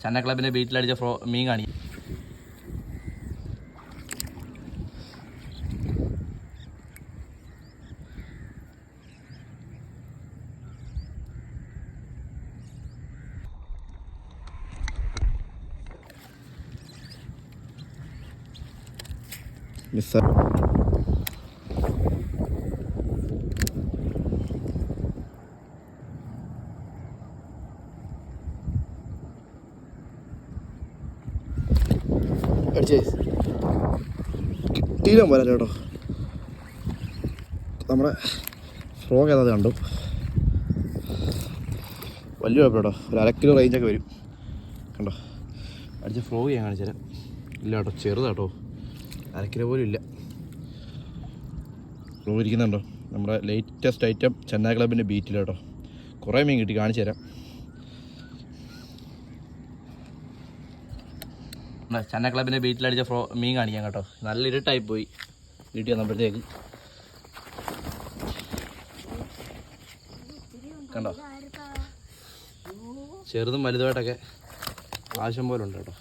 ചന്ന ക്ലബിൻ്റെ ബീറ്റിലടിച്ച മീൻ കാണിക്കും. മിസ് അടിച്ചേ കിട്ടിയില്ല പോലെ കേട്ടോ. നമ്മുടെ ഫ്രോഗ് ഏതാ കണ്ടു, വലിയ കുഴപ്പം കേട്ടോ. ഒരു 1/2 കിലോ റേഞ്ചൊക്കെ വരും കണ്ടോ. അടിച്ച ഫ്രോഗ് ഞാൻ കാണിച്ചു തരാം. ഇല്ല കേട്ടോ, ചെറുതാട്ടോ, 1/2 കിലോ പോലും ഇല്ല. ഫ്രോഗ് ഇരിക്കുന്നുണ്ടോ. നമ്മുടെ ലേറ്റസ്റ്റ് ഐറ്റം ചെന്നൈ ക്ലബിൻ്റെ ബീറ്റിൽ കേട്ടോ. കുറേ മീൻ കിട്ടി, കാണിച്ചു തരാം. ചന്ന ക്ലബിൻ്റെ ബീറ്റിലടിച്ച മീൻ കാണിക്കാം കേട്ടോ. നല്ല ഇരുട്ടായി പോയി വീട്ടിൽ വന്നപ്പോഴത്തേക്ക്. കണ്ടോ, ചെറുതും വലുതുമായിട്ടൊക്കെ ആവശ്യം പോലെ ഉണ്ട് കേട്ടോ.